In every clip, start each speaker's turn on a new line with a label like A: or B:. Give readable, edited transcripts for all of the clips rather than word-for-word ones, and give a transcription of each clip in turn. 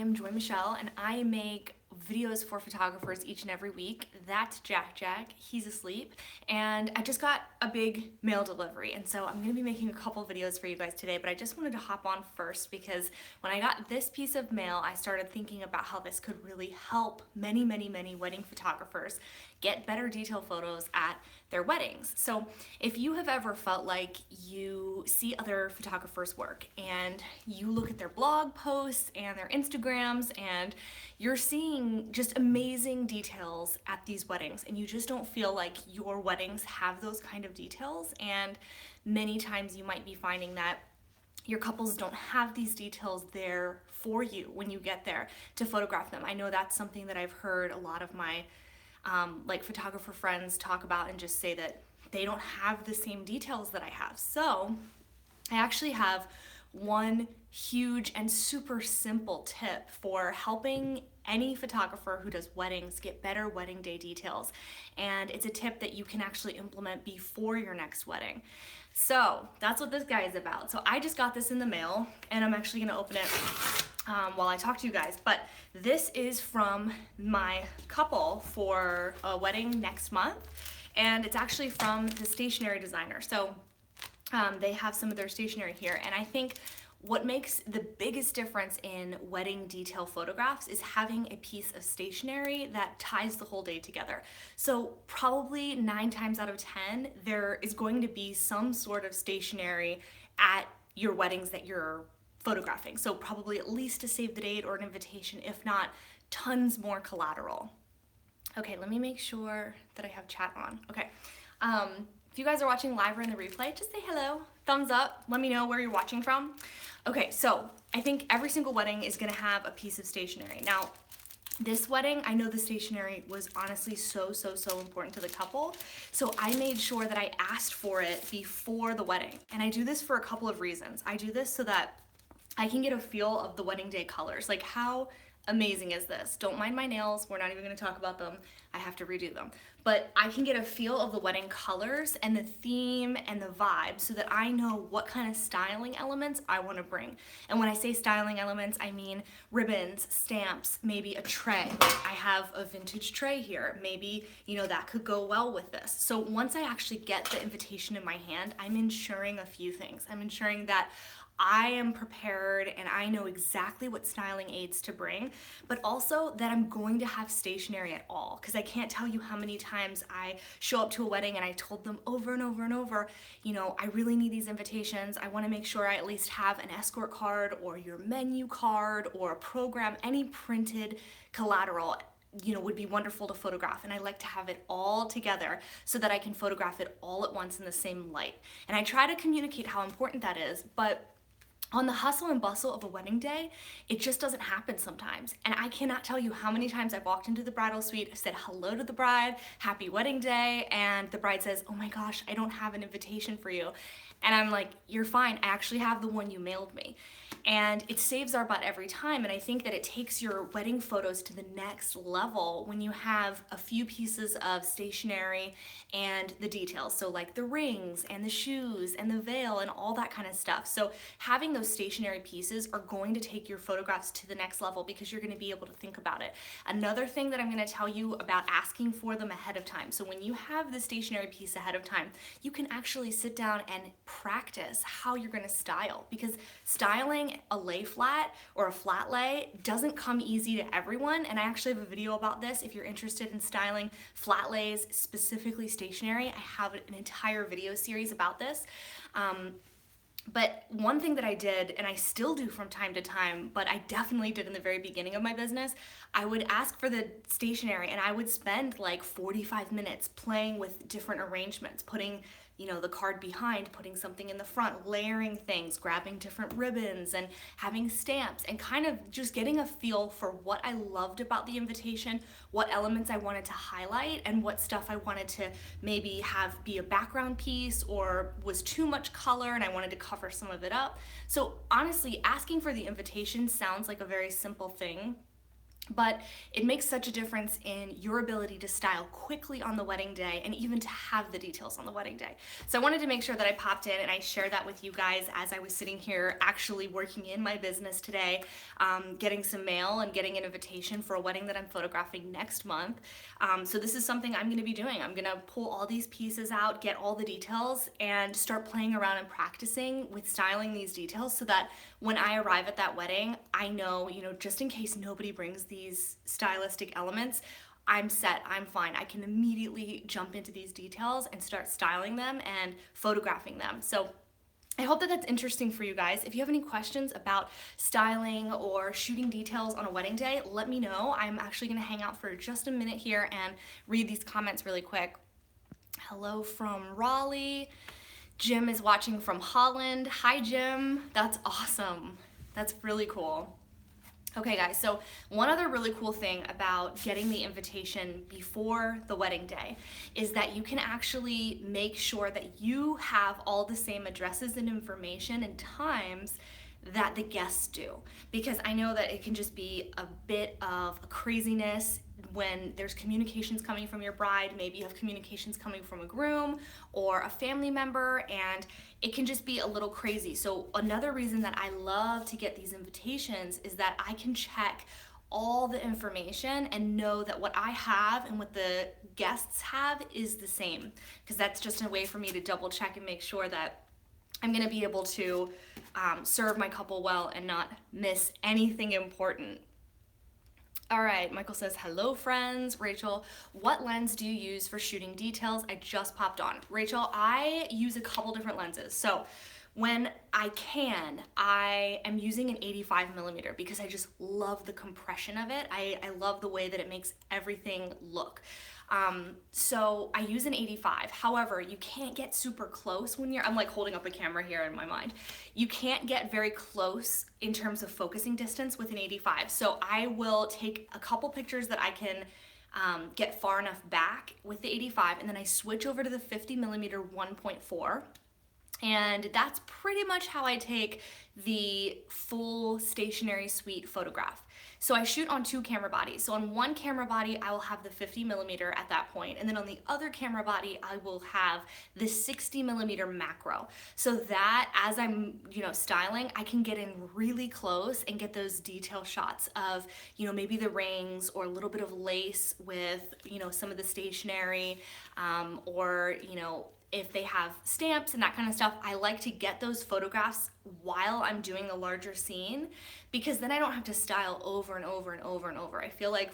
A: am Joy Michelle and I make videos for photographers each and every week. That's Jack. He's asleep. And I just got a big mail delivery, and so I'm gonna be making a couple videos for you guys today, but I just wanted to hop on first because when I got this piece of mail, I started thinking about how this could really help many wedding photographers get better detail photos at their weddings. So if you have ever felt like you see other photographers' work and you look at their blog posts and their Instagrams and you're seeing just amazing details at these weddings and you just don't feel like your weddings have those kind of details, and many times you might be finding that your couples don't have these details there for you when you get there to photograph them. I know that's something that I've heard a lot of my photographer friends talk about and just say that they don't have the same details that I have. So I actually have one huge and super simple tip for helping any photographer who does weddings get better wedding day details. And it's a tip that you can actually implement before your next wedding. So that's what this guy is about. So I just got this in the mail and I'm actually gonna open it while I talk to you guys. But this is from my couple for a wedding next month. And it's actually from the stationery designer. So they have some of their stationery here, and I think what makes the biggest difference in wedding detail photographs is having a piece of stationery that ties the whole day together. So probably 9 times out of 10, there is going to be some sort of stationery at your weddings that you're photographing. So probably at least a save the date or an invitation, if not tons more collateral. Okay, let me make sure that I have chat on. Okay. If you guys are watching live or in the replay, just say hello, thumbs up, let me know where you're watching from. Okay, so I think every single wedding is gonna have a piece of stationery. Now, this wedding, I know the stationery was honestly so important to the couple. So I made sure that I asked for it before the wedding. And I do this for a couple of reasons. I do this so that I can get a feel of the wedding day colors. Like, how amazing is this? Don't mind my nails, we're not even gonna talk about them. I have to redo them. But I can get a feel of the wedding colors and the theme and the vibe so that I know what kind of styling elements I wanna bring. And when I say styling elements, I mean ribbons, stamps, maybe a tray. I have a vintage tray here. Maybe, that could go well with this. So once I actually get the invitation in my hand, I'm ensuring a few things. I'm ensuring that I am prepared and I know exactly what styling aids to bring, but also that I'm going to have stationery at all, because I can't tell you how many times I show up to a wedding and I told them over and over, I really need these invitations. I want to make sure I at least have an escort card or your menu card or a program, any printed collateral would be wonderful to photograph, and I like to have it all together so that I can photograph it all at once in the same light. And I try to communicate how important that is, but on the hustle and bustle of a wedding day, it just doesn't happen sometimes. And I cannot tell you how many times I've walked into the bridal suite, said hello to the bride, happy wedding day, and the bride says, oh my gosh, I don't have an invitation for you. And I'm like, you're fine, I actually have the one you mailed me. And it saves our butt every time. And I think that it takes your wedding photos to the next level when you have a few pieces of stationery and the details. So like the rings and the shoes and the veil and all that kind of stuff. So having those stationery pieces are going to take your photographs to the next level because you're going to be able to think about it. Another thing that I'm going to tell you about asking for them ahead of time. So when you have the stationery piece ahead of time, you can actually sit down and practice how you're going to style, because styling a lay flat or a flat lay doesn't come easy to everyone. And I actually have a video about this. If you're interested in styling flat lays, specifically stationery, I have an entire video series about this. But one thing that I did, and I still do from time to time, but I definitely did in the very beginning of my business, I would ask for the stationery and I would spend like 45 minutes playing with different arrangements, putting the card behind, putting something in the front, layering things, grabbing different ribbons and having stamps, and kind of just getting a feel for what I loved about the invitation, what elements I wanted to highlight, and what stuff I wanted to maybe have be a background piece or was too much color and I wanted to cover some of it up. So honestly, asking for the invitation sounds like a very simple thing, but it makes such a difference in your ability to style quickly on the wedding day and even to have the details on the wedding day. So I wanted to make sure that I popped in and I shared that with you guys as I was sitting here actually working in my business today, getting some mail and getting an invitation for a wedding that I'm photographing next month. So this is something I'm going to be doing. I'm going to pull all these pieces out, get all the details, and start playing around and practicing with styling these details so that when I arrive at that wedding, I know, just in case nobody brings these stylistic elements, I'm set, I'm fine. I can immediately jump into these details and start styling them and photographing them. So I hope that that's interesting for you guys. If you have any questions about styling or shooting details on a wedding day, let me know. I'm actually gonna hang out for just a minute here and read these comments really quick. Hello from Raleigh. Jim is watching from Holland. Hi, Jim. That's awesome. That's really cool. Okay, guys, so one other really cool thing about getting the invitation before the wedding day is that you can actually make sure that you have all the same addresses and information and times that the guests do. Because I know that it can just be a bit of a craziness when there's communications coming from your bride, maybe you have communications coming from a groom or a family member, and it can just be a little crazy. So another reason that I love to get these invitations is that I can check all the information and know that what I have and what the guests have is the same, because that's just a way for me to double check and make sure that I'm gonna be able to serve my couple well and not miss anything important. All right, Michael says, hello friends. Rachel, what lens do you use for shooting details? I just popped on. Rachel, I use a couple different lenses. So when I can, I am using an 85mm because I just love the compression of it. I love the way that it makes everything look. So I use an 85. However, you can't get super close when I'm like holding up a camera here in my mind. You can't get very close in terms of focusing distance with an 85. So I will take a couple pictures that I can get far enough back with the 85, and then I switch over to the 50mm 1.4. And that's pretty much how I take the full stationary suite photograph. So I shoot on two camera bodies. So on one camera body, I will have the 50mm at that point, and then on the other camera body, I will have the 60mm macro. So that as I'm, styling, I can get in really close and get those detail shots of, maybe the rings or a little bit of lace with, some of the stationery, or, if they have stamps and that kind of stuff. I like to get those photographs while I'm doing the larger scene, because then I don't have to style over and over and over and over. I feel like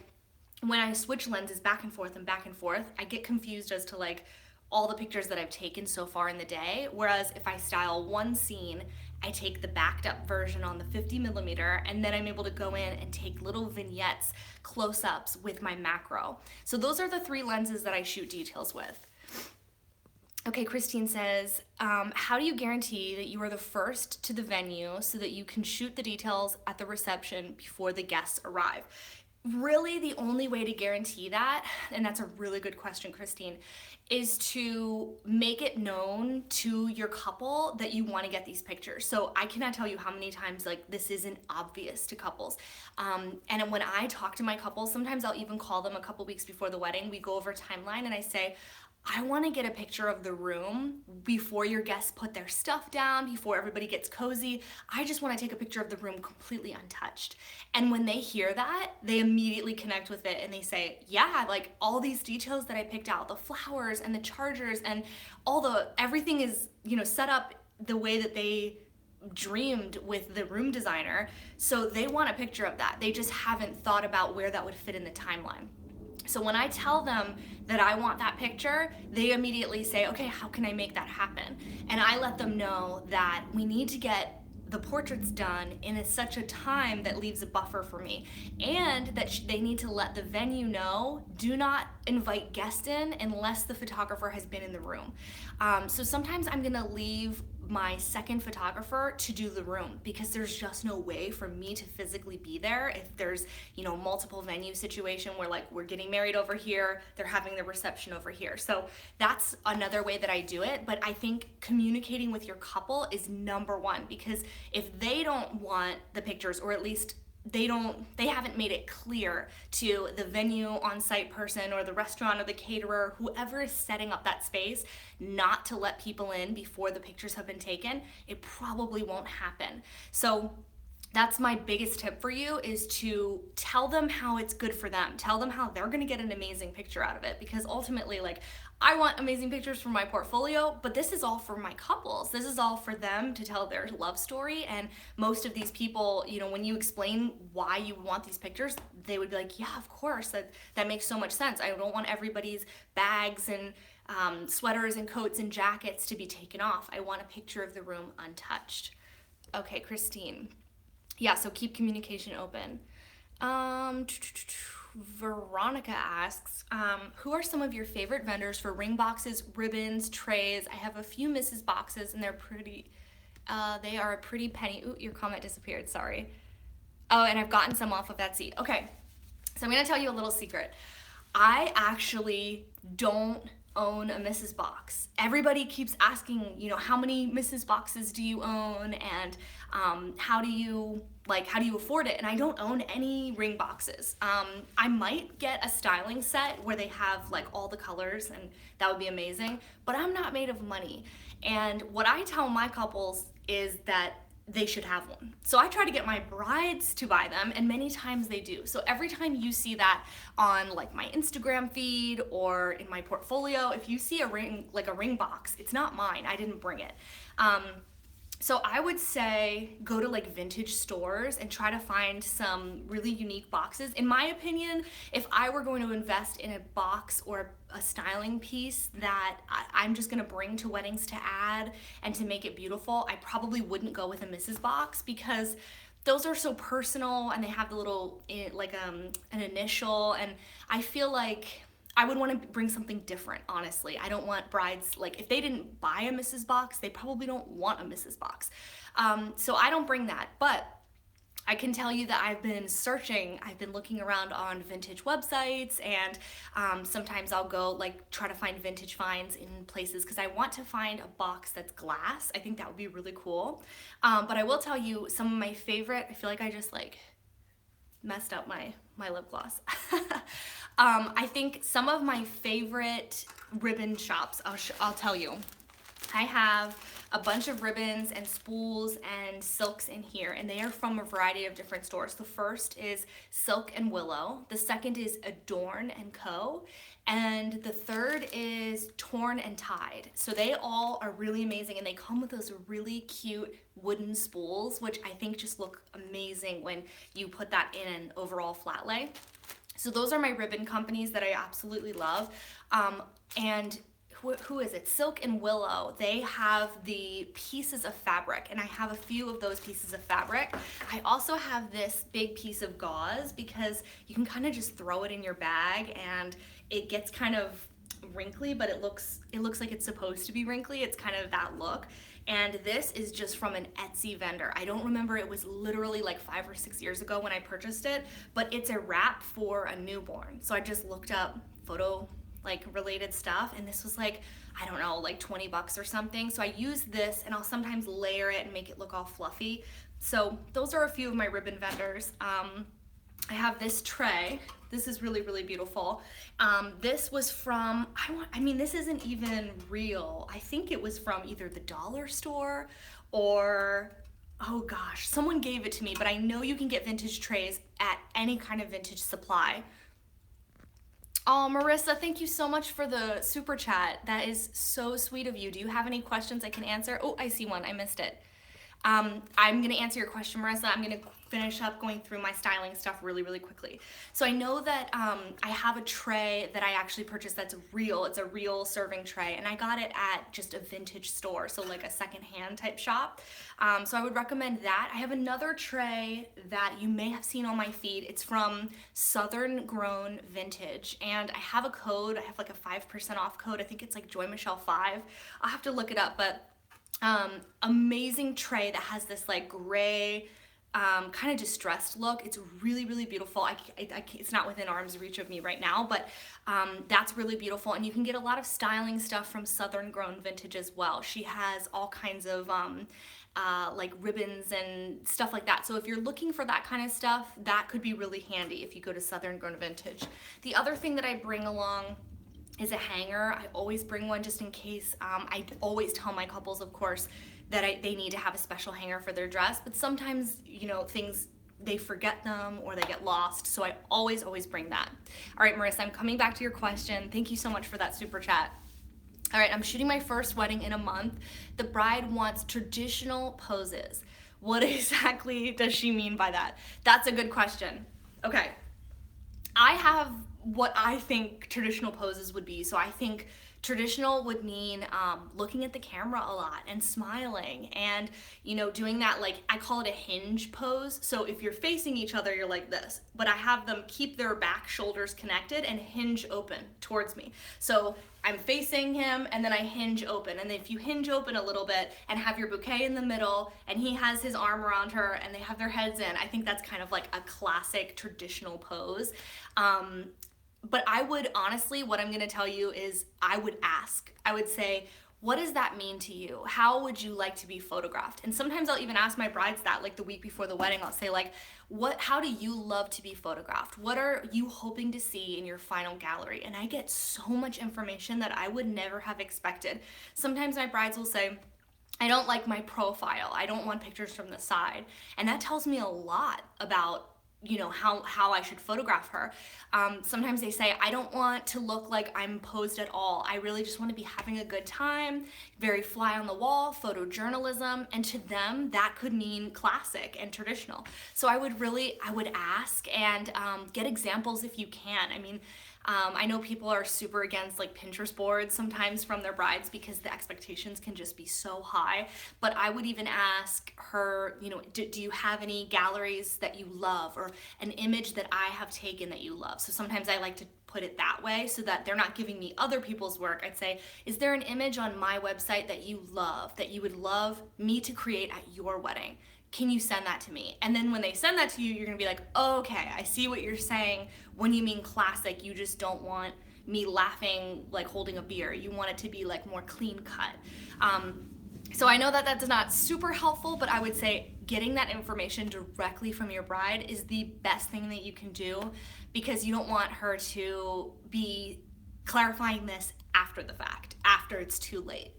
A: when I switch lenses back and forth, I get confused as to like all the pictures that I've taken so far in the day. Whereas if I style one scene, I take the backed up version on the 50mm, and then I'm able to go in and take little vignettes, close-ups with my macro. So those are the three lenses that I shoot details with. Okay, Christine says, how do you guarantee that you are the first to the venue so that you can shoot the details at the reception before the guests arrive? Really, the only way to guarantee that, and that's a really good question, Christine, is to make it known to your couple that you want to get these pictures. So I cannot tell you how many times this isn't obvious to couples. And when I talk to my couples, sometimes I'll even call them a couple weeks before the wedding. We go over timeline and I say, I want to get a picture of the room before your guests put their stuff down, before everybody gets cozy. I just want to take a picture of the room completely untouched. And when they hear that, they immediately connect with it and they say, yeah, like all these details that I picked out, the flowers and the chargers and everything is, set up the way that they dreamed with the room designer. So they want a picture of that. They just haven't thought about where that would fit in the timeline. So when I tell them that I want that picture, they immediately say, okay, how can I make that happen? And I let them know that we need to get the portraits done in such a time that leaves a buffer for me, and that they need to let the venue know, do not invite guests in unless the photographer has been in the room. So sometimes I'm gonna leave my second photographer to do the room because there's just no way for me to physically be there if there's multiple venue situation where we're getting married over here, they're having the reception over here. So that's another way that I do it. But I think communicating with your couple is number one, because if they don't want the pictures, or at least they haven't made it clear to the venue on-site person or the restaurant or the caterer, whoever is setting up that space, not to let people in before the pictures have been taken, it probably won't happen. So that's my biggest tip for you, is to tell them how it's good for them. Tell them how they're gonna get an amazing picture out of it, because ultimately, like, I want amazing pictures for my portfolio, but this is all for my couples. This is all for them to tell their love story. And most of these people, you know, when you explain why you want these pictures, they would be like, yeah, of course, that makes so much sense. I don't want everybody's bags and sweaters and coats and jackets to be taken off. I want a picture of the room untouched. Okay, Christine. Yeah, so keep communication open. Veronica asks, who are some of your favorite vendors for ring boxes, ribbons, trays? I have a few Mrs. boxes and they are a pretty penny. Ooh, your comment disappeared, sorry. Oh, and I've gotten some off of Etsy. Okay, so I'm gonna tell you a little secret. I actually don't own a Mrs. Box. Everybody keeps asking, you know, how many Mrs. Boxes do you own, and how do you afford it? And I don't own any ring boxes. I might get a styling set where they have like all the colors, and that would be amazing, but I'm not made of money. And what I tell my couples is that they should have one. So I try to get my brides to buy them, and many times they do. So every time you see that on like my Instagram feed or in my portfolio, if you see a ring, like a ring box, it's not mine. I didn't bring it. So I would say go to like vintage stores and try to find some really unique boxes. In my opinion, if I were going to invest in a box or a styling piece that I'm just gonna bring to weddings to add and to make it beautiful, I probably wouldn't go with a Mrs. Box, because those are so personal and they have the little like an initial, and I feel like I would want to bring something different, honestly. I don't want brides, like, if they didn't buy a Mrs. Box, they probably don't want a Mrs. Box. So I don't bring that, but I can tell you that I've been looking around on vintage websites, and sometimes I'll go like try to find vintage finds in places, because I want to find a box that's glass. I think that would be really cool. But I will tell you some of my favorite, I feel like I just like messed up my lip gloss. I think some of my favorite ribbon shops, I'll tell you. I have a bunch of ribbons and spools and silks in here, and they are from a variety of different stores. The first is Silk and Willow. The second is Adorn and Co. And the third is Torn and Tied. So they all are really amazing, and they come with those really cute wooden spools, which I think just look amazing when you put that in an overall flat lay. So those are my ribbon companies that I absolutely love. And who is it? Silk and Willow. They have the pieces of fabric, and I have a few of those pieces of fabric. I also have this big piece of gauze, because you can kind of just throw it in your bag and it gets kind of wrinkly, but it looks like it's supposed to be wrinkly. It's kind of that look. And this is just from an Etsy vendor. I don't remember, it was literally like 5 or 6 years ago when I purchased it, but it's a wrap for a newborn. So I just looked up photo like related stuff, and this was like, I don't know, like 20 bucks or something. So I use this, and I'll sometimes layer it and make it look all fluffy. So those are a few of my ribbon vendors. I have this tray. This is really, really beautiful. This was from, this isn't even real. I think it was from either the dollar store or, oh gosh, someone gave it to me, but I know you can get vintage trays at any kind of vintage supply. Oh, Marissa, thank you so much for the super chat. That is so sweet of you. Do you have any questions I can answer? Oh, I see one. I missed it. I'm going to answer your question, Marissa. I'm going to finish up going through my styling stuff really, really quickly. So I know that I have a tray that I actually purchased that's real. It's a real serving tray, and I got it at just a vintage store, so like a secondhand type shop. So I would recommend that. I have another tray that you may have seen on my feed. It's from Southern Grown Vintage, and I have a code. I have like a 5% off code. I think it's like Joy Michelle 5. I'll have to look it up, but amazing tray that has this like gray kind of distressed look. It's really, really beautiful. It's not within arm's reach of me right now, but that's really beautiful. And you can get a lot of styling stuff from Southern Grown Vintage as well. She has all kinds of like ribbons and stuff like that. So if you're looking for that kind of stuff, that could be really handy if you go to Southern Grown Vintage. The other thing that I bring along is a hanger. I always bring one just in case. I always tell my couples, of course, that they need to have a special hanger for their dress, but sometimes, you know, things, they forget them or they get lost. So I always bring that. All right, Marissa, I'm coming back to your question. Thank you so much for that super chat. All right, I'm shooting my first wedding in a month. The bride wants traditional poses. What exactly does she mean by that? That's a good question. Okay, I have what I think traditional poses would be. So I think traditional would mean looking at the camera a lot and smiling and, you know, doing that, like, I call it a hinge pose. So if you're facing each other, you're like this, but I have them keep their back shoulders connected and hinge open towards me. So I'm facing him and then I hinge open. And if you hinge open a little bit and have your bouquet in the middle and he has his arm around her and they have their heads in, I think that's kind of like a classic traditional pose. But I would honestly, what I'm going to tell you is I would ask. I would say, what does that mean to you? How would you like to be photographed? And sometimes I'll even ask my brides that, like the week before the wedding, I'll say like, how do you love to be photographed? What are you hoping to see in your final gallery? And I get so much information that I would never have expected. Sometimes my brides will say, I don't like my profile. I don't want pictures from the side. And that tells me a lot about, you know, how I should photograph her. Sometimes they say, I don't want to look like I'm posed at all. I really just want to be having a good time, very fly on the wall, photojournalism. And to them, that could mean classic and traditional. So I would ask and get examples if you can. I mean, I know people are super against like Pinterest boards sometimes from their brides because the expectations can just be so high. But I would even ask her, you know, do you have any galleries that you love or an image that I have taken that you love? So sometimes I like to put it that way so that they're not giving me other people's work. I'd say, is there an image on my website that you love, that you would love me to create at your wedding? Can you send that to me? And then when they send that to you, you're gonna be like, oh, okay, I see what you're saying. When you mean classic, you just don't want me laughing like holding a beer. You want it to be like more clean cut. So I know that that's not super helpful, but I would say getting that information directly from your bride is the best thing that you can do because you don't want her to be clarifying this after the fact, after it's too late.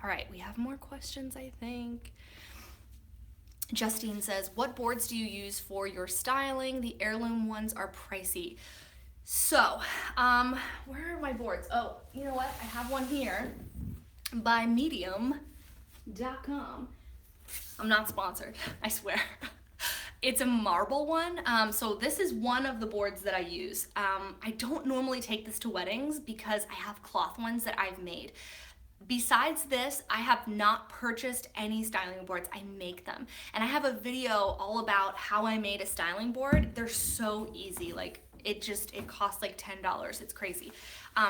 A: All right, we have more questions, I think. Justine says, what boards do you use for your styling? The heirloom ones are pricey. So, where are my boards? Oh, you know what? I have one here by medium.com. I'm not sponsored, I swear. It's a marble one. So this is one of the boards that I use. I don't normally take this to weddings because I have cloth ones that I've made. Besides this, I have not purchased any styling boards. I make them. And I have a video all about how I made a styling board. They're so easy. Like it costs like $10. It's crazy.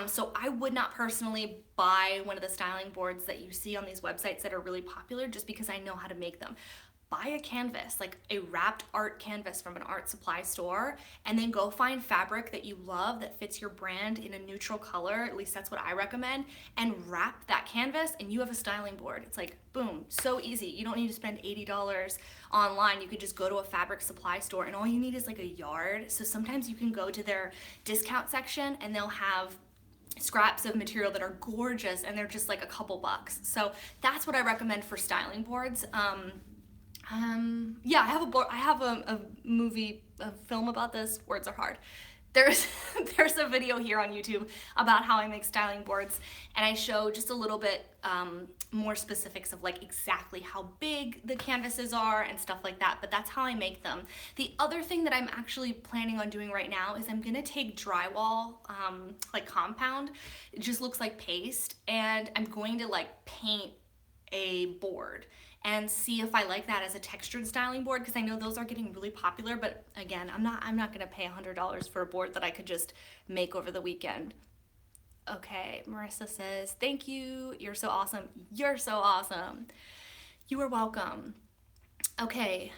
A: So I would not personally buy one of the styling boards that you see on these websites that are really popular just because I know how to make them. Buy a canvas, like a wrapped art canvas from an art supply store, and then go find fabric that you love that fits your brand in a neutral color, at least that's what I recommend, and wrap that canvas and you have a styling board. It's like, boom, so easy. You don't need to spend $80 online. You could just go to a fabric supply store and all you need is like a yard. So sometimes you can go to their discount section and they'll have scraps of material that are gorgeous and they're just like a couple bucks. So that's what I recommend for styling boards. Yeah, I have a board. I have a film about this. Words are hard. There's a video here on YouTube about how I make styling boards, and I show just a little bit more specifics of like exactly how big the canvases are and stuff like that, but that's how I make them. The other thing that I'm actually planning on doing right now is I'm gonna take drywall, like compound. It just looks like paste, and I'm going to like paint a board and see if I like that as a textured styling board because I know those are getting really popular, but again, I'm not gonna pay $100 for a board that I could just make over the weekend. Okay, Marissa says, thank you, you're so awesome. You're so awesome. You are welcome. Okay,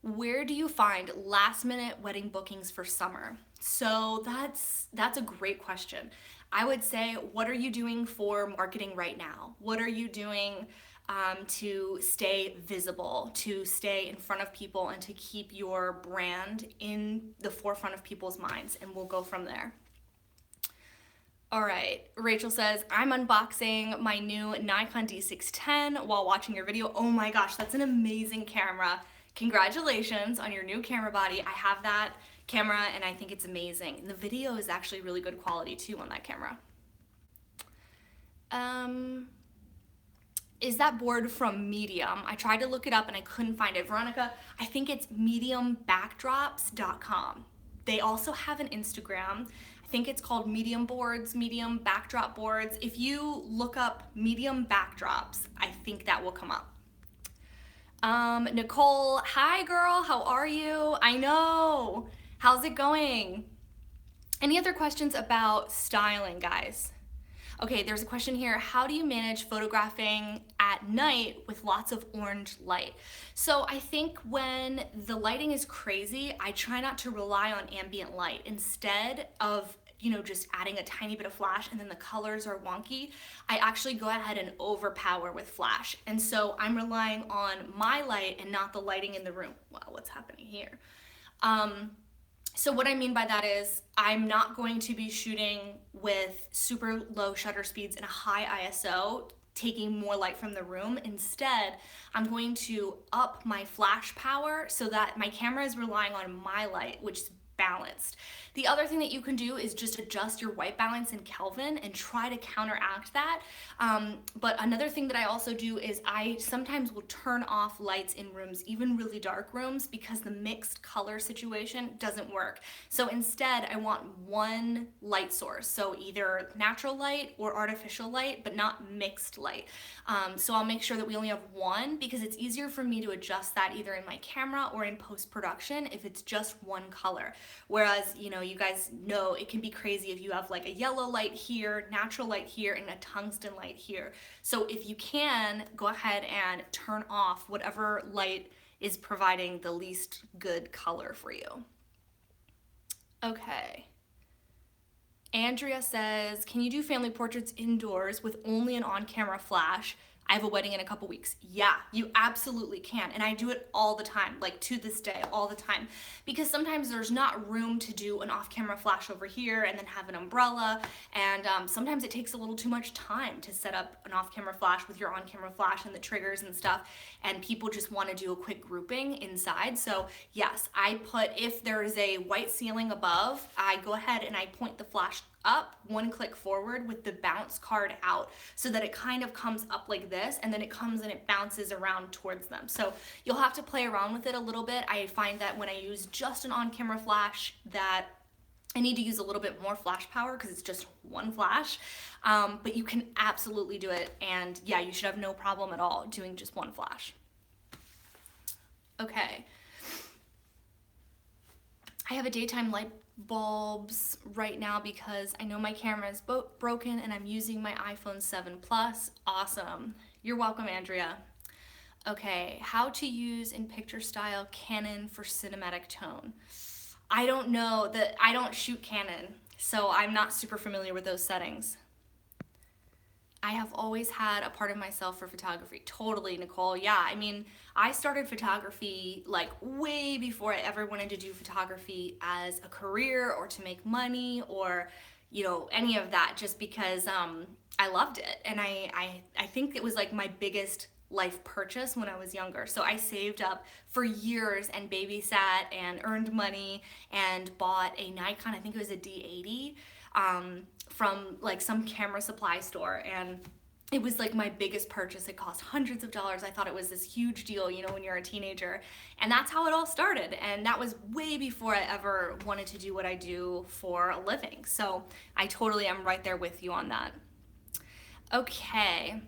A: where do you find last minute wedding bookings for summer? So that's a great question. I would say, what are you doing for marketing right now? What are you doing to stay visible, to stay in front of people, and to keep your brand in the forefront of people's minds, and we'll go from there. All right, Rachel says, I'm unboxing my new Nikon D610 while watching your video. Oh my gosh, that's an amazing camera. Congratulations on your new camera body. I have that camera and I think it's amazing. And the video is actually really good quality too on that camera. Is that board from Medium? I tried to look it up and I couldn't find it. Veronica, I think it's mediumbackdrops.com. They also have an Instagram. I think it's called Medium Boards, Medium Backdrop Boards. If you look up Medium Backdrops, I think that will come up. Nicole, hi girl, how are you? I know. How's it going? Any other questions about styling, guys? Okay, there's a question here. How do you manage photographing at night with lots of orange light? So I think when the lighting is crazy, I try not to rely on ambient light. Instead of, you know, just adding a tiny bit of flash and then the colors are wonky, I actually go ahead and overpower with flash. And so I'm relying on my light and not the lighting in the room. Wow, what's happening here? So what I mean by that is I'm not going to be shooting with super low shutter speeds and a high ISO, taking more light from the room. Instead, I'm going to up my flash power so that my camera is relying on my light, which is balanced. The other thing that you can do is just adjust your white balance in Kelvin and try to counteract that. But another thing that I also do is I sometimes will turn off lights in rooms, even really dark rooms, because the mixed color situation doesn't work. So instead, I want one light source. So either natural light or artificial light, but not mixed light. So I'll make sure that we only have one because it's easier for me to adjust that either in my camera or in post-production if it's just one color. Whereas, you know, you guys know it can be crazy if you have like a yellow light here, natural light here, and a tungsten light here. So if you can, go ahead and turn off whatever light is providing the least good color for you. Okay. Andrea says, can you do family portraits indoors with only an on-camera flash? I have a wedding in a couple weeks. Yeah, you absolutely can. And I do it all the time, like to this day, all the time. Because sometimes there's not room to do an off-camera flash over here and then have an umbrella. And sometimes it takes a little too much time to set up an off-camera flash with your on-camera flash and the triggers and stuff. And people just want to do a quick grouping inside. So yes, I put, if there is a white ceiling above, I go ahead and I point the flash up one click forward with the bounce card out so that it kind of comes up like this and then it comes and it bounces around towards them. So you'll have to play around with it a little bit. I find that when I use just an on-camera flash that I need to use a little bit more flash power because it's just one flash, but you can absolutely do it. And yeah, you should have no problem at all doing just one flash. Okay. I have a daytime light bulbs right now because I know my camera is broken and I'm using my iPhone 7 Plus. Awesome. You're welcome, Andrea. Okay, how to use in picture style Canon for cinematic tone. I don't know, I don't shoot Canon, so I'm not super familiar with those settings. I have always had a part of myself for photography. Totally, Nicole. Yeah, I mean, I started photography like way before I ever wanted to do photography as a career or to make money or, you know, any of that, just because I loved it. And I think it was like my biggest life purchase when I was younger. So I saved up for years and babysat and earned money and bought a Nikon, I think it was a D80, from like some camera supply store, and it was like my biggest purchase. It cost hundreds of dollars. I thought it was this huge deal, you know, when you're a teenager, and that's how it all started. And that was way before I ever wanted to do what I do for a living. So I totally am right there with you on that. Okay.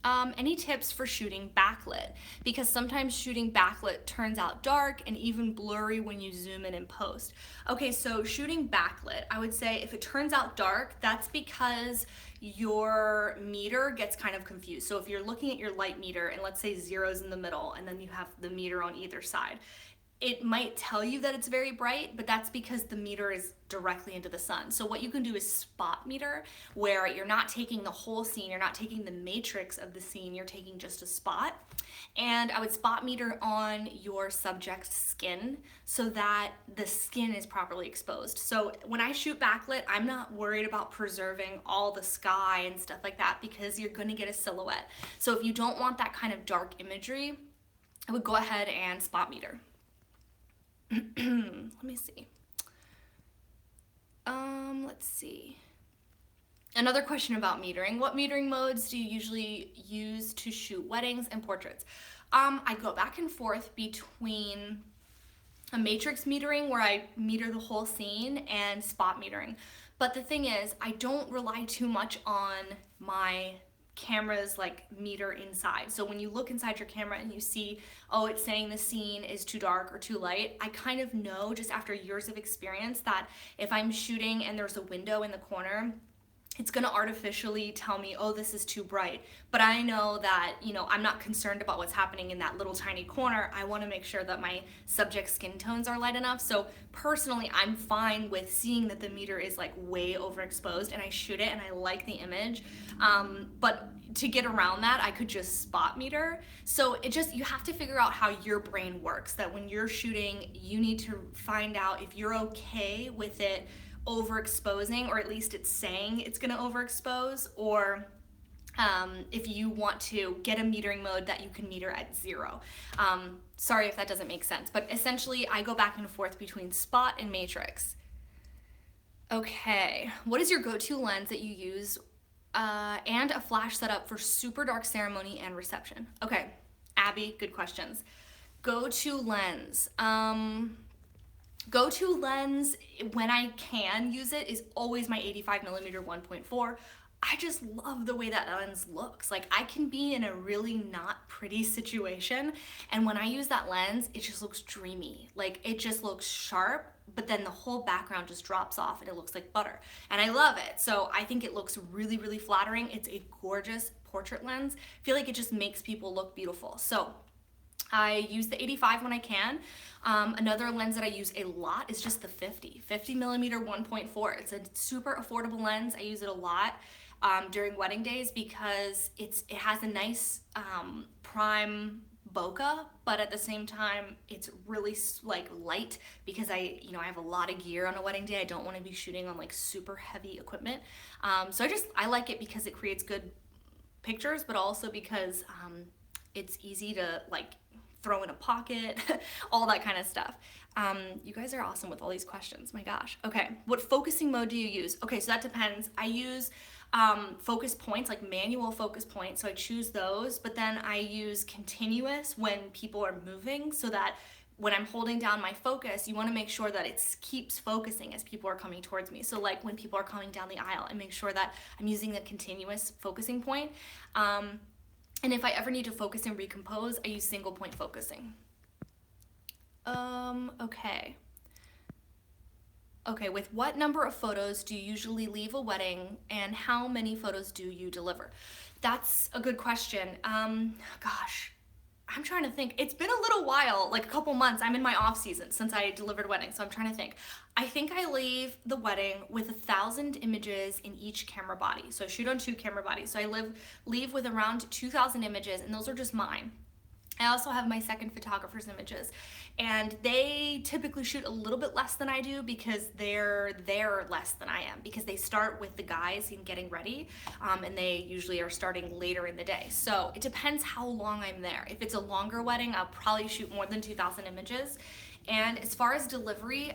A: Any tips for shooting backlit? Because sometimes shooting backlit turns out dark and even blurry when you zoom in and post. Okay, so shooting backlit, I would say if it turns out dark, that's because your meter gets kind of confused. So if you're looking at your light meter and let's say zero's in the middle and then you have the meter on either side, it might tell you that it's very bright, but that's because the meter is directly into the sun. So what you can do is spot meter, where you're not taking the whole scene, you're not taking the matrix of the scene, you're taking just a spot. And I would spot meter on your subject's skin so that the skin is properly exposed. So when I shoot backlit, I'm not worried about preserving all the sky and stuff like that because you're gonna get a silhouette. So if you don't want that kind of dark imagery, I would go ahead and spot meter. Let me see. Let's see. Another question about metering. What metering modes do you usually use to shoot weddings and portraits? I go back and forth between a matrix metering where I meter the whole scene and spot metering. But the thing is, I don't rely too much on my camera's like meter inside. So when you look inside your camera and you see, oh, it's saying the scene is too dark or too light, I kind of know just after years of experience that if I'm shooting and there's a window in the corner, it's gonna artificially tell me, oh, this is too bright. But I know that, you know, I'm not concerned about what's happening in that little tiny corner. I wanna make sure that my subject's skin tones are light enough. So personally, I'm fine with seeing that the meter is like way overexposed and I shoot it and I like the image. But to get around that, I could just spot meter. So you have to figure out how your brain works, that when you're shooting, you need to find out if you're okay with it overexposing, or at least it's saying it's gonna overexpose, or if you want to get a metering mode that you can meter at 0. Sorry if that doesn't make sense, but essentially I go back and forth between spot and matrix. Okay, what is your go-to lens that you use and a flash setup for super dark ceremony and reception? Okay, Abby, good questions. Go-to lens. Go-to lens, when I can use it, is always my 85mm 1.4. I just love the way that lens looks. Like, I can be in a really not pretty situation, and when I use that lens, it just looks dreamy. Like, it just looks sharp, but then the whole background just drops off and it looks like butter. And I love it. So I think it looks really, really flattering. It's a gorgeous portrait lens. I feel like it just makes people look beautiful. So I use the 85 when I can. Another lens that I use a lot is just the 50mm 1.4. It's a super affordable lens. I use it a lot during wedding days because it has a nice prime bokeh, but at the same time it's really like light because I have a lot of gear on a wedding day. I don't want to be shooting on like super heavy equipment. So I like it because it creates good pictures, but also because it's easy to like throw in a pocket, all that kind of stuff. You guys are awesome with all these questions, my gosh. Okay, what focusing mode do you use? Okay, so that depends. I use focus points, like manual focus points, so I choose those, but then I use continuous when people are moving, so that when I'm holding down my focus, you want to make sure that it keeps focusing as people are coming towards me. So like when people are coming down the aisle, I make sure that I'm using the continuous focusing point. And if I ever need to focus and recompose, I use single point focusing. Okay. Okay, with what number of photos do you usually leave a wedding and how many photos do you deliver? That's a good question. Gosh, I'm trying to think. It's been a little while, like a couple months. I'm in my off season since I delivered weddings, so I'm trying to think. I think I leave the wedding with 1,000 images in each camera body. So I shoot on 2 camera bodies. So I leave with around 2,000 images, and those are just mine. I also have my second photographer's images, and they typically shoot a little bit less than I do because they're there less than I am, because they start with the guys in getting ready, and they usually are starting later in the day. So it depends how long I'm there. If it's a longer wedding, I'll probably shoot more than 2,000 images. And as far as delivery,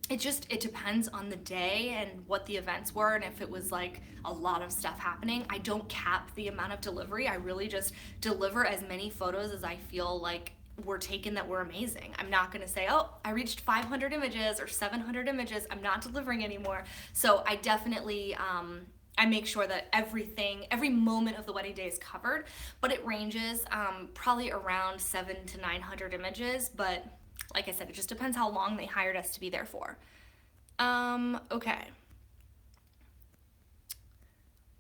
A: it depends on the day and what the events were, and if it was like a lot of stuff happening. I don't cap the amount of delivery. I really just deliver as many photos as I feel like were taken that were amazing. I'm not gonna say, oh, I reached 500 images or 700 images, I'm not delivering anymore. So I definitely, I make sure that every moment of the wedding day is covered, but it ranges probably around 700 to 900 images, but like I said, it just depends how long they hired us to be there for. Okay.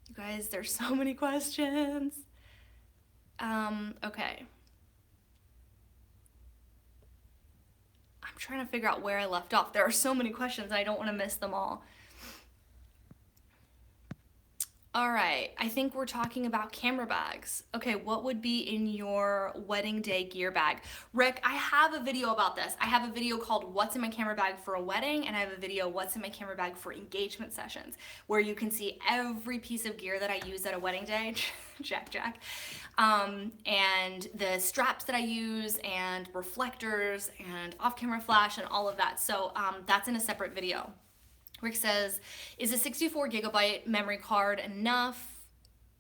A: You guys, there's so many questions. Okay. trying to figure out where I left off. There are so many questions and I don't want to miss them all. All right, I think we're talking about camera bags. Okay, what would be in your wedding day gear bag? Rick, I have a video about this. I have a video called What's in My Camera Bag for a Wedding, and I have a video What's in My Camera Bag for Engagement Sessions, where you can see every piece of gear that I use at a wedding day, Jack, and the straps that I use, and reflectors, and off-camera flash, and all of that. So that's in a separate video. Rick says, is a 64 gigabyte memory card enough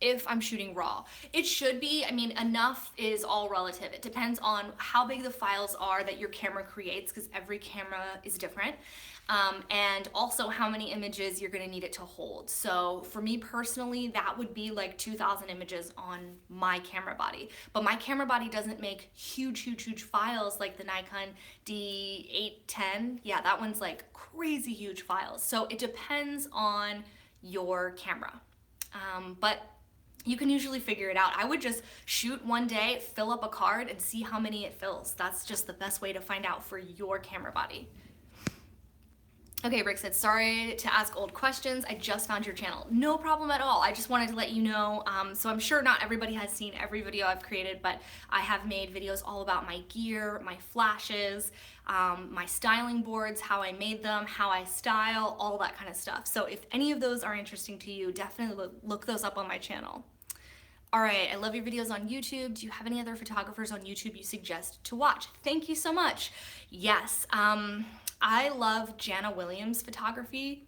A: if I'm shooting RAW? It should be. I mean, enough is all relative. It depends on how big the files are that your camera creates, because every camera is different. And also how many images you're gonna need it to hold. So for me personally, that would be like 2,000 images on my camera body. But my camera body doesn't make huge files like the Nikon D810. Yeah, that one's like crazy huge files. So it depends on your camera. But you can usually figure it out. I would just shoot one day, fill up a card, and see how many it fills. That's just the best way to find out for your camera body. Okay, Rick said, sorry to ask old questions. I just found your channel. No problem at all. I just wanted to let you know. So I'm sure not everybody has seen every video I've created, but I have made videos all about my gear, my flashes, my styling boards, how I made them, how I style, all that kind of stuff. So if any of those are interesting to you, definitely look those up on my channel. All right, I love your videos on YouTube. Do you have any other photographers on YouTube you suggest to watch? Thank you so much. Yes. I love Jana Williams' photography.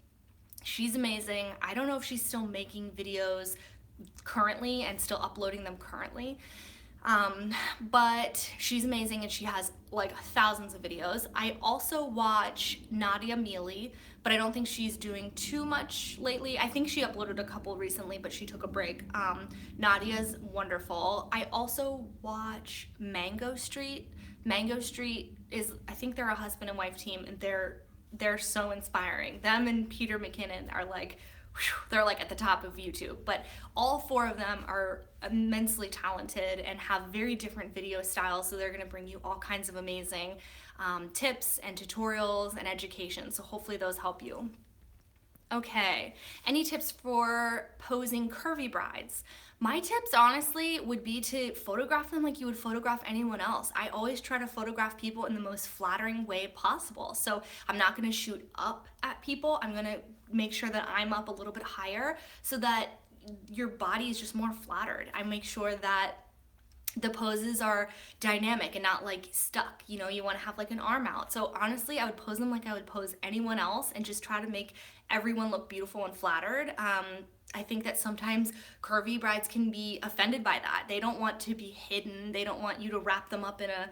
A: She's amazing. I don't know if she's still making videos currently and still uploading them currently, but she's amazing and she has like thousands of videos. I also watch Nadia Mealy, but I don't think she's doing too much lately. I think she uploaded a couple recently, but she took a break. Nadia's wonderful. I also watch Mango Street. Mango Street is, I think they're a husband and wife team, and they're so inspiring. Them and Peter McKinnon are like, whew, they're like at the top of YouTube. But all four of them are immensely talented and have very different video styles, so they're gonna bring you all kinds of amazing tips and tutorials and education. So hopefully those help you. Okay, any tips for posing curvy brides? My tips, honestly, would be to photograph them like you would photograph anyone else. I always try to photograph people in the most flattering way possible. So I'm not gonna shoot up at people. I'm gonna make sure that I'm up a little bit higher so that your body is just more flattered. I make sure that the poses are dynamic and not like stuck. You know, you wanna have like an arm out. So honestly, I would pose them like I would pose anyone else and just try to make everyone look beautiful and flattered. I think that sometimes curvy brides can be offended by that. They don't want to be hidden. They don't want you to wrap them up in a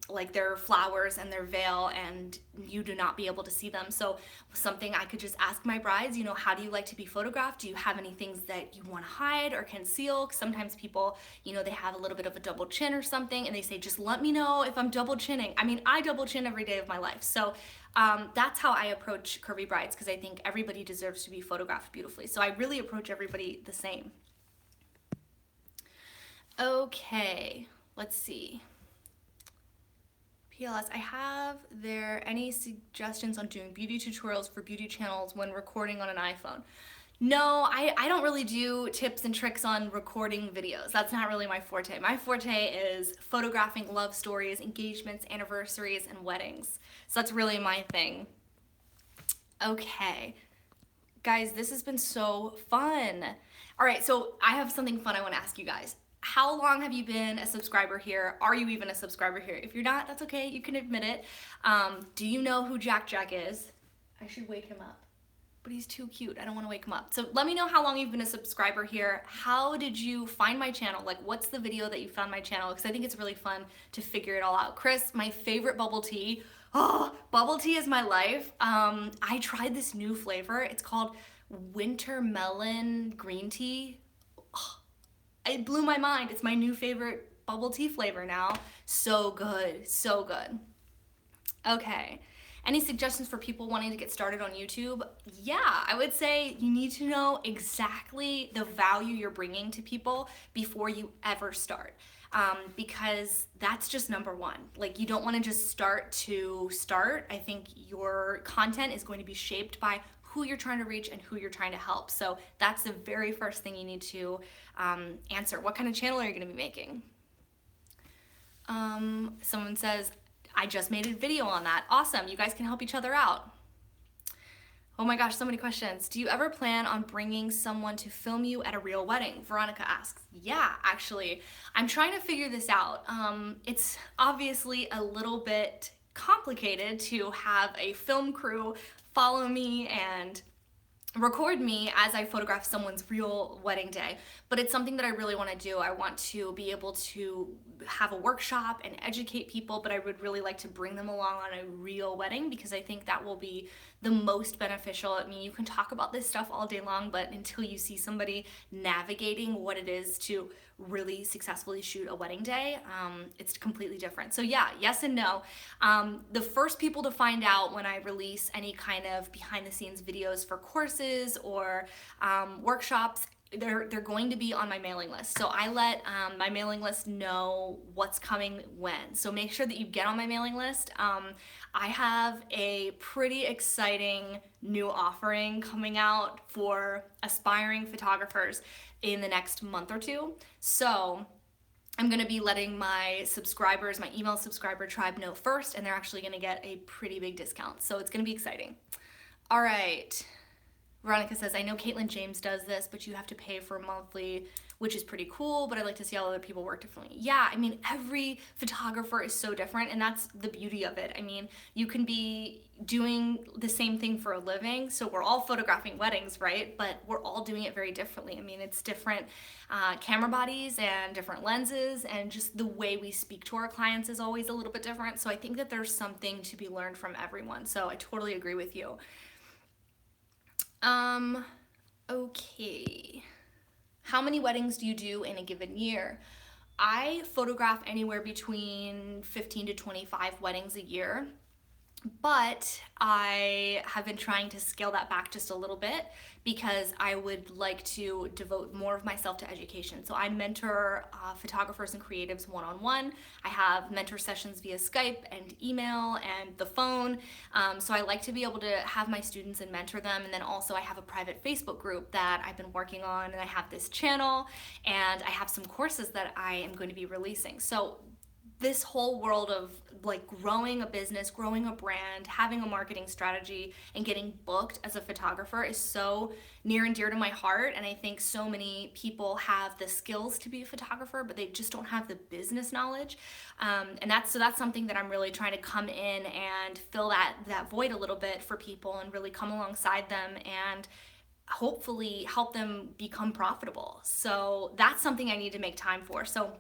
A: like their flowers and their veil and you do not be able to see them. So something I could just ask my brides, you know, how do you like to be photographed? Do you have any things that you want to hide or conceal? 'Cause sometimes people, you know, they have a little bit of a double chin or something and they say, just let me know if I'm double chinning. I mean, I double chin every day of my life. So that's how I approach curvy brides, because I think everybody deserves to be photographed beautifully. So I really approach everybody the same. Okay, let's see. PLS, have there any suggestions on doing beauty tutorials for beauty channels when recording on an iPhone? No, I don't really do tips and tricks on recording videos. That's not really my forte. My forte is photographing love stories, engagements, anniversaries, and weddings. So that's really my thing. Okay. Guys, this has been so fun. All right, so I have something fun I want to ask you guys. How long have you been a subscriber here? Are you even a subscriber here? If you're not, that's okay. You can admit it. Do you know who Jack is? I should wake him up. But he's too cute. I don't want to wake him up. So let me know how long you've been a subscriber here. How did you find my channel? Like, what's the video that you found my channel? Because I think it's really fun to figure it all out. Chris, my favorite bubble tea. Oh, bubble tea is my life. I tried this new flavor. It's called winter melon green tea. Oh, it blew my mind. It's my new favorite bubble tea flavor now. So good, so good. Okay. Any suggestions for people wanting to get started on YouTube? Yeah, I would say you need to know exactly the value you're bringing to people before you ever start. because that's just number one. Like, you don't want to just start to start. I think your content is going to be shaped by who you're trying to reach and who you're trying to help. So that's the very first thing you need to answer. What kind of channel are you going to be making? Someone says, I just made a video on that. Awesome. You guys can help each other out. Oh my gosh, so many questions. Do you ever plan on bringing someone to film you at a real wedding? Veronica asks. Yeah, actually, I'm trying to figure this out. It's obviously a little bit complicated to have a film crew follow me and record me as I photograph someone's real wedding day, but it's something that I really want to do. I want to be able to have a workshop and educate people, but I would really like to bring them along on a real wedding because I think that will be the most beneficial. I mean, you can talk about this stuff all day long, but until you see somebody navigating what it is to really successfully shoot a wedding day, it's completely different. So yeah, yes and no. The first people to find out when I release any kind of behind the scenes videos for courses or workshops, they're going to be on my mailing list. So I let my mailing list know what's coming when. So make sure that you get on my mailing list. I have a pretty exciting new offering coming out for aspiring photographers in the next month or two. So I'm going to be letting my subscribers, my email subscriber tribe know first, and they're actually going to get a pretty big discount. So it's going to be exciting. All right. Veronica says, I know Caitlin James does this, but you have to pay for monthly, which is pretty cool, but I'd like to see how other people work differently. Yeah, I mean, every photographer is so different, and that's the beauty of it. I mean, you can be doing the same thing for a living, so we're all photographing weddings, right? But we're all doing it very differently. I mean, it's different camera bodies and different lenses, and just the way we speak to our clients is always a little bit different. So I think that there's something to be learned from everyone. So I totally agree with you. Okay. How many weddings do you do in a given year? I photograph anywhere between 15 to 25 weddings a year, but I have been trying to scale that back just a little bit because I would like to devote more of myself to education. So I mentor photographers and creatives one-on-one. I have mentor sessions via Skype and email and the phone. So I like to be able to have my students and mentor them. And then also I have a private Facebook group that I've been working on, and I have this channel, and I have some courses that I am going to be releasing. So this whole world of like growing a business, growing a brand, having a marketing strategy, and getting booked as a photographer is so near and dear to my heart. And I think so many people have the skills to be a photographer, but they just don't have the business knowledge. And that's something that I'm really trying to come in and fill that void a little bit for people and really come alongside them and hopefully help them become profitable. So that's something I need to make time for. So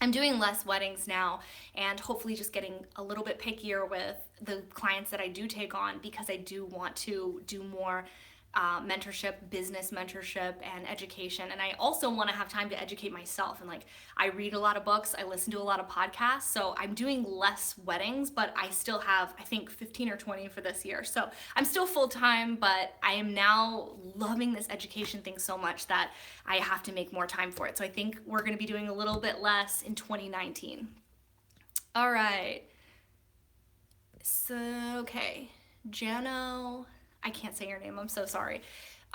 A: I'm doing less weddings now, and hopefully just getting a little bit pickier with the clients that I do take on, because I do want to do more mentorship, business mentorship, and education. And I also want to have time to educate myself. And like, I read a lot of books, I listen to a lot of podcasts. So I'm doing less weddings, but I still have, I think, 15 or 20 for this year. So I'm still full-time, but I am now loving this education thing so much that I have to make more time for it. So I think we're going to be doing a little bit less in 2019. All right. So, okay. Jano, I can't say your name, I'm so sorry.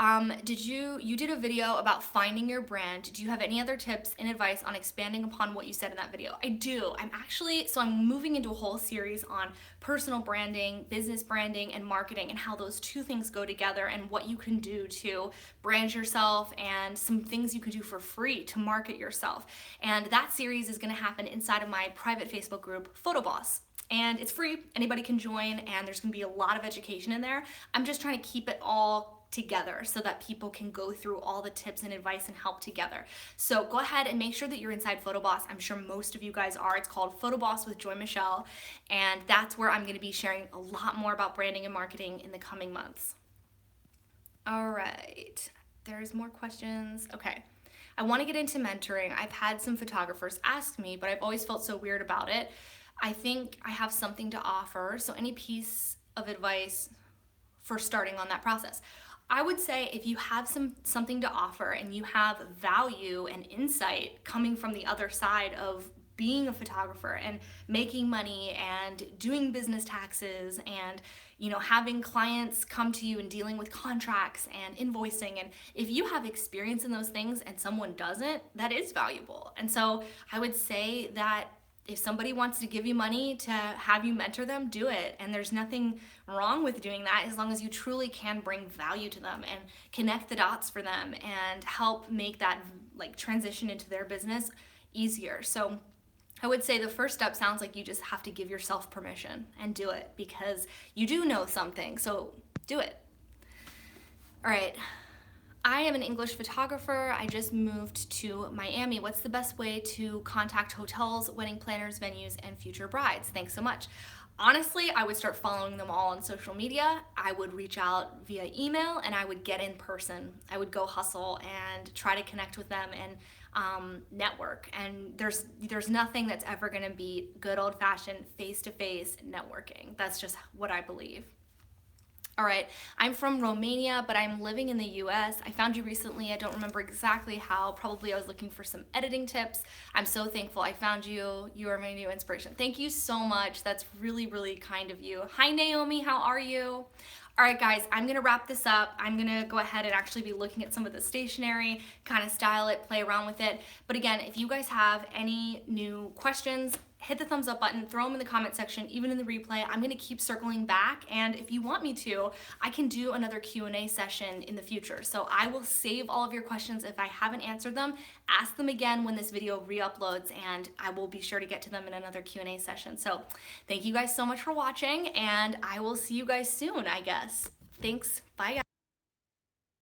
A: You did a video about finding your brand. Do you have any other tips and advice on expanding upon what you said in that video? I do. I'm moving into a whole series on personal branding, business branding, and marketing, and how those two things go together, and what you can do to brand yourself, and some things you can do for free to market yourself. And that series is gonna happen inside of my private Facebook group, Photoboss. And it's free, anybody can join, and there's gonna be a lot of education in there. I'm just trying to keep it all together so that people can go through all the tips and advice and help together. So go ahead and make sure that you're inside Photoboss. I'm sure most of you guys are. It's called Photoboss with Joy Michelle, and that's where I'm gonna be sharing a lot more about branding and marketing in the coming months. All right, there's more questions. Okay. I wanna get into mentoring. I've had some photographers ask me, but I've always felt so weird about it. I think I have something to offer, so any piece of advice for starting on that process. I would say if you have something to offer and you have value and insight coming from the other side of being a photographer and making money and doing business taxes and having clients come to you and dealing with contracts and invoicing, and if you have experience in those things and someone doesn't, that is valuable. And so I would say that if somebody wants to give you money to have you mentor them, do it. And there's nothing wrong with doing that as long as you truly can bring value to them and connect the dots for them and help make that like transition into their business easier. So I would say the first step sounds like you just have to give yourself permission and do it because you do know something. So do it. All right. I am an English photographer. I just moved to Miami. What's the best way to contact hotels, wedding planners, venues, and future brides? Thanks so much. Honestly, I would start following them all on social media. I would reach out via email and I would get in person. I would go hustle and try to connect with them and network. And there's nothing that's ever gonna beat good old-fashioned face-to-face networking. That's just what I believe. All right, I'm from Romania, but I'm living in the US. I found you recently. I don't remember exactly how. Probably I was looking for some editing tips. I'm so thankful I found you. You are my new inspiration. Thank you so much. That's really, really kind of you. Hi, Naomi. How are you? All right, guys, I'm gonna wrap this up. I'm gonna go ahead and actually be looking at some of the stationery, kind of style it, play around with it. But again, if you guys have any new questions, hit the thumbs up button, throw them in the comment section, even in the replay. I'm gonna keep circling back, and if you want me to, I can do another Q&A session in the future. So I will save all of your questions. If I haven't answered them, ask them again when this video re-uploads, and I will be sure to get to them in another Q&A session. So thank you guys so much for watching, and I will see you guys soon, I guess. Thanks, bye guys.